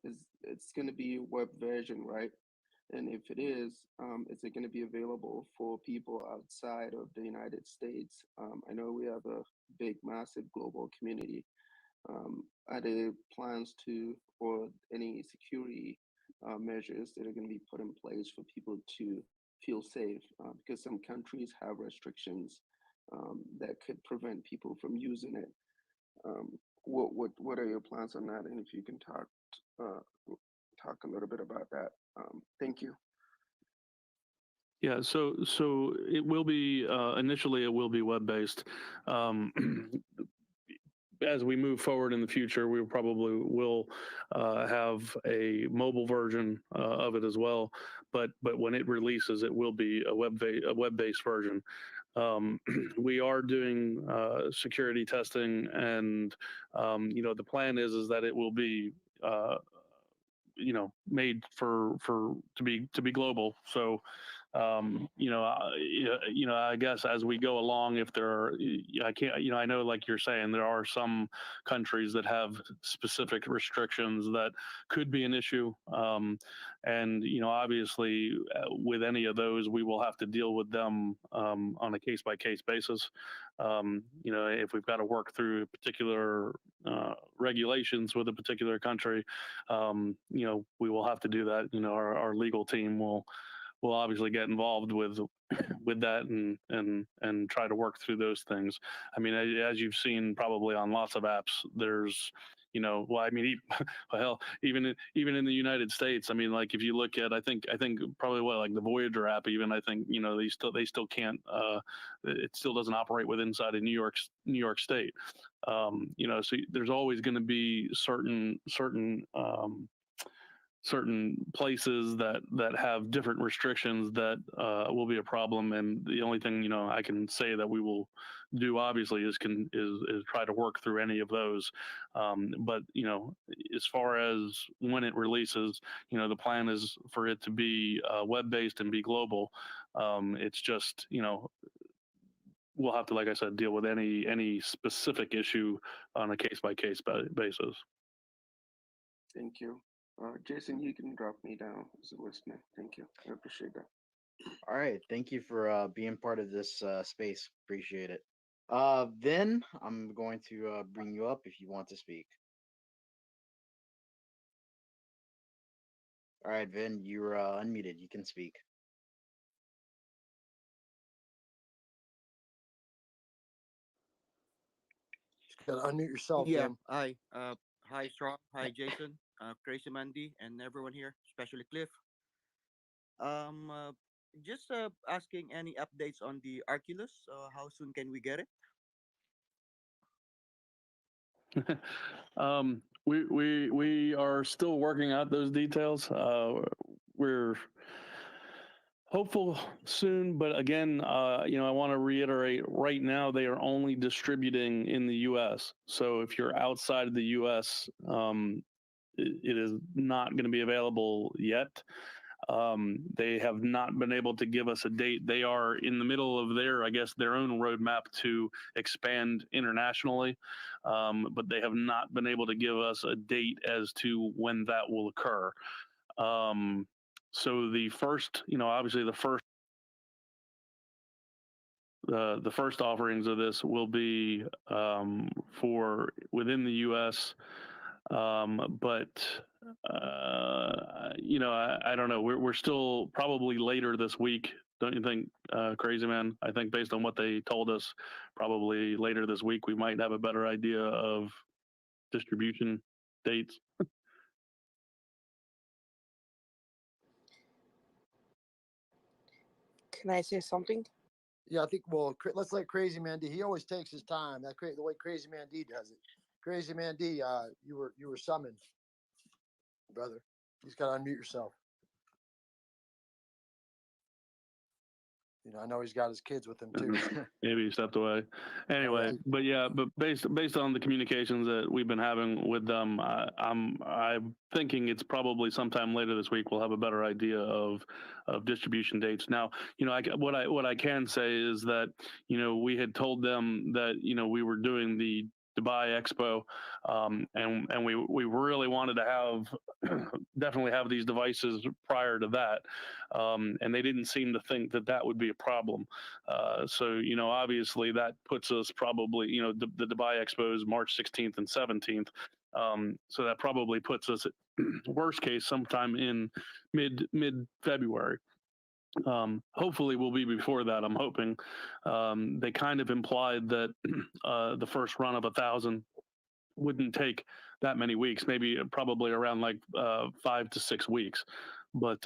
is it's going to be web version, right? And if it is it going to be available for people outside of the United States? I know we have a big, massive global community. Are there plans to, or any security measures that are going to be put in place for people to feel safe? Because some countries have restrictions that could prevent people from using it. Um, what are your plans on that? And if you can uh, talk a little bit about that. Thank you. Yeah, so it will be initially it will be web based. Um, as we move forward in the future, we probably will have a mobile version of it as well. But when it releases, it will be a web based version. We are doing security testing, and the plan is that it will be made for to be global. So I guess as we go along, if there are, I can't, I know, like you're saying, there are some countries that have specific restrictions that could be an issue. And, obviously, with any of those, we will have to deal with them on a case by case basis. If we've got to work through particular regulations with a particular country, we will have to do that. Our legal team will obviously get involved with that and try to work through those things. I mean, as you've seen probably on lots of apps, there's well, I mean, well, even in the United States, I mean, like if you look at, I think probably what, like the Voyager app, even, I think they still can't, it still doesn't operate with inside of New York State. So there's always going to be certain places that have different restrictions that will be a problem. And the only thing I can say that we will do, obviously, is try to work through any of those. But as far as when it releases, the plan is for it to be web based and be global. It's just we'll have to, like I said, deal with any specific issue on a case by case basis. Thank you. Jason, you can drop me down as a listener. Thank you. I appreciate that. All right, thank you for being part of this space. Appreciate it. Vin, I'm going to bring you up if you want to speak. All right, Vin, you're unmuted. You can speak. Just gotta unmute yourself, Yeah. Vin. Hi. Hi, Strong. Hi, Jason. Crazy Mandy, and everyone here, especially Cliff. Um. Uh, just asking any updates on the Oculus. How soon can we get it? We are still working out those details. We're hopeful soon, but again, I want to reiterate, right now they are only distributing in the U.S. So if you're outside of the U.S., it is not going to be available yet. They have not been able to give us a date. They are in the middle of I guess, their own roadmap to expand internationally, but they have not been able to give us a date as to when that will occur. So the first, obviously the first offerings of this will be for within the U.S. But I don't know. We're still probably later this week, don't you think, Crazy Man? I think based on what they told us, probably later this week we might have a better idea of distribution dates. Can I say something? Yeah, I think. Well, let's let Crazy Man D. He always takes his time. The way Crazy Man D does it. Crazy Man D, you were summoned, brother. You just gotta unmute yourself. I know he's got his kids with him too. Maybe he stepped away. Anyway, but yeah, but based on the communications that we've been having with them, I'm thinking it's probably sometime later this week we'll have a better idea of distribution dates. Now, what I can say is that we had told them that we were doing the Dubai Expo, and we really wanted to have definitely have these devices prior to that, and they didn't seem to think that that would be a problem. So obviously that puts us probably the Dubai Expo is March 16th and 17th. So that probably puts us at worst case sometime in mid February. Hopefully we'll be before that. I'm hoping. They kind of implied that the first run of 1,000 wouldn't take that many weeks, maybe probably around like 5 to 6 weeks. But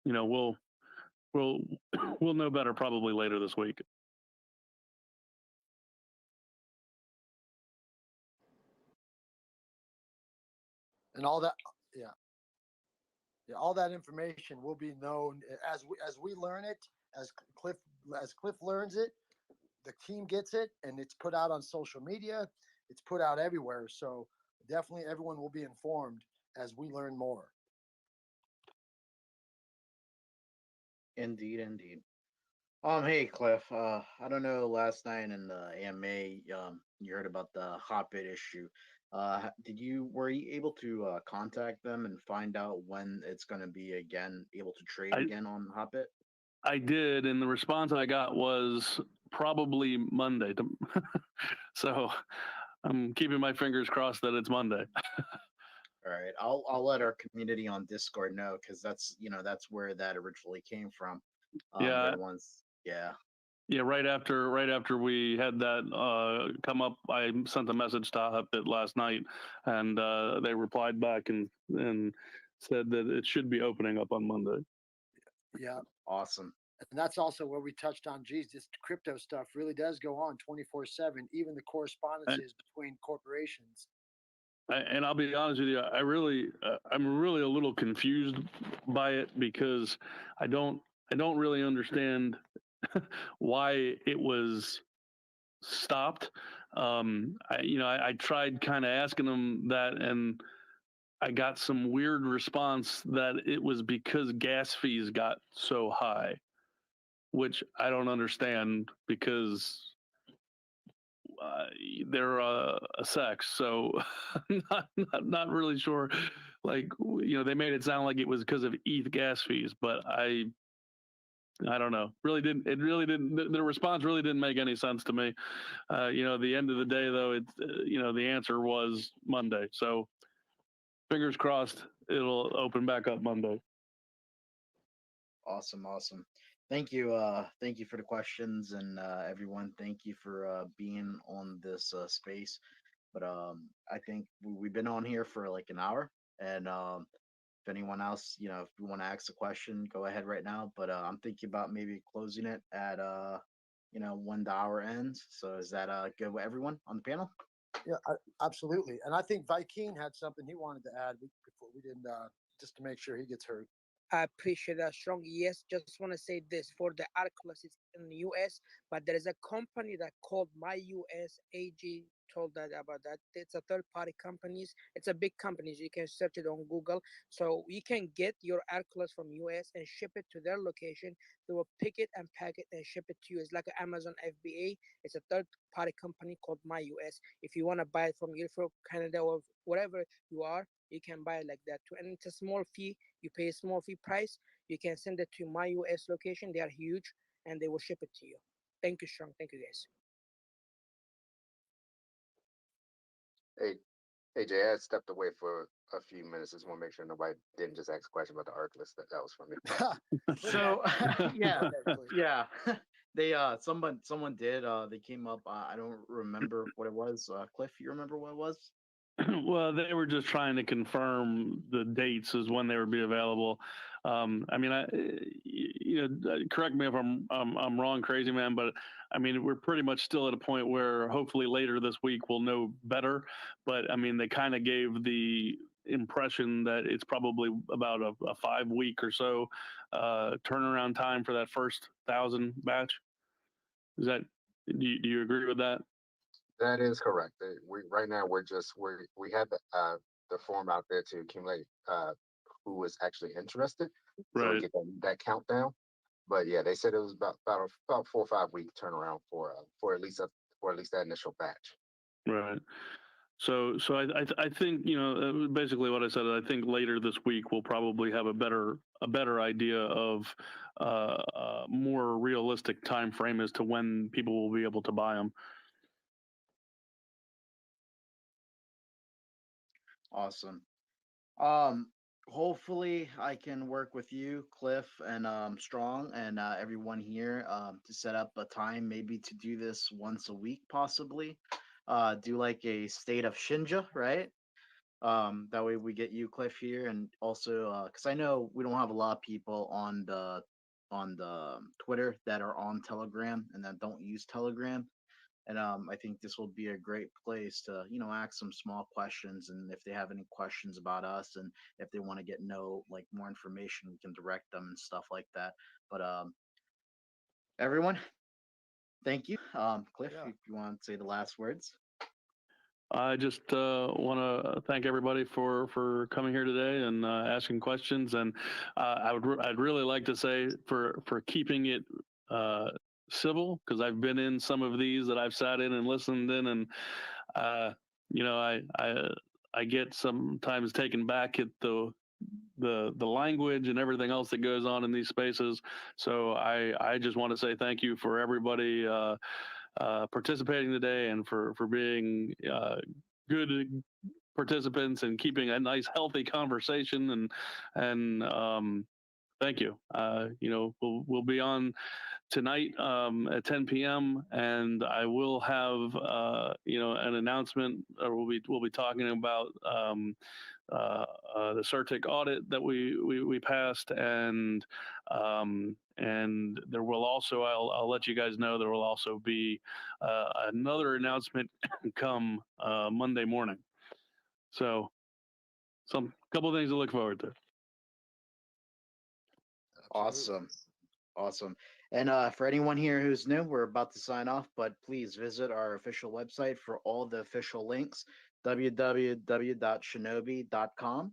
we'll we'll know better probably later this week. And all that, yeah. Yeah, all that information will be known as we learn it, as Cliff learns it, the team gets it, and it's put out on social media. It's put out everywhere. So definitely everyone will be informed as we learn more. Indeed, indeed. Hey Cliff. I don't know. Last night in the AMA, you heard about the Hotbit issue. Were you able to contact them and find out when it's going to be again able to trade I, again on Hotbit? I did, and the response I got was probably Monday. So I'm keeping my fingers crossed that it's Monday. All right, I'll let our community on Discord know because that's where that originally came from. Yeah. They're the ones, yeah. Yeah, right after we had that come up, I sent a message to Hotbit last night, and they replied back and said that it should be opening up on Monday. Yeah. Awesome. And that's also where we touched on, geez, this crypto stuff really does go on 24/7, even the correspondences between corporations. And I'll be honest with you, I'm really a little confused by it because I don't really understand why it was stopped. I tried kind of asking them that, and I got some weird response that it was because gas fees got so high, which I don't understand because they're a sex, so not really sure. Like they made it sound like it was because of ETH gas fees, but I don't know. It really didn't. The response really didn't make any sense to me. At the end of the day, though, it's the answer was Monday. So fingers crossed, it'll open back up Monday. Awesome. Thank you for the questions, and everyone. Thank you for being on this space. But I think we've been on here for like an hour, and if anyone else, if you want to ask a question, go ahead right now. But I'm thinking about maybe closing it at when the hour ends. So is that good with everyone on the panel? Yeah, absolutely. And I think Viking had something he wanted to add before we didn't, just to make sure he gets heard. I appreciate that strong. Yes, just want to say this for the Oculus, it's in the US, but there is a company that called My US AG told that about that. It's a third party companies. It's a big company. You can search it on Google. So you can get your Oculus from US and ship it to their location. They will pick it and pack it and ship it to you. It's like an Amazon FBA. It's a third party company called My US. If you want to buy it from Europe, Canada, or wherever you are, you can buy it like that too. And it's a small fee. You pay a small fee price. You can send it to My US location. They are huge and they will ship it to you. Thank you, Strong. Thank you, guys. Hey, Jay, I stepped away for a few minutes. Just want to make sure nobody didn't just ask a question about the Oculus. That was for me. So yeah. They someone did they came up. I don't remember what it was. Cliff, you remember what it was? Well, they were just trying to confirm the dates as when they would be available. I mean, correct me if I'm wrong, crazy man, but I mean, we're pretty much still at a point where hopefully later this week we'll know better. But I mean, they kind of gave the impression that it's probably about a 5 week or so turnaround time for that first 1,000 batch. Is that? Do you agree with that? That is correct. Right now we have the form out there to accumulate who is actually interested, so we Right. get that countdown. But yeah, they said it was about 4 or 5 week turnaround for at least that initial batch. Right. So I think basically what I said. I think later this week we'll probably have a better idea of more realistic time frame as to when people will be able to buy them. Awesome. Hopefully I can work with you, Cliff, and Strong, and everyone here to set up a time, maybe to do this once a week, possibly. Do like a state of Shinja, right? That way we get you, Cliff, here, and also because I know we don't have a lot of people on the Twitter that are on Telegram and that don't use Telegram. And I think this will be a great place to, ask some small questions. And if they have any questions about us, and if they want to get like more information, we can direct them and stuff like that. But everyone, thank you. Cliff, Yeah. if you want to say the last words. I just want to thank everybody for coming here today and asking questions, and I'd really like to say for keeping it civil, because I've been in some of these that I've sat in and listened in, and I get sometimes taken back at the language and everything else that goes on in these spaces. So I just want to say thank you for everybody participating today, and for being good participants and keeping a nice healthy conversation, and thank you. We'll be on tonight at 10 p.m. and I will have an announcement, or we'll be talking about the CERTIC audit that we passed, and there will also, I'll let you guys know, there will also be another announcement come Monday morning. So some couple things to look forward to. Awesome. Awesome. And for anyone here who's new, we're about to sign off, but please visit our official website for all the official links, www.shinobi.com.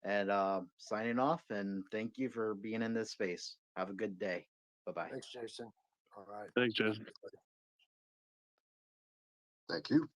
And signing off, and thank you for being in this space. Have a good day. Bye-bye. Thanks, Jason. All right. Thanks, Jason. Thank you.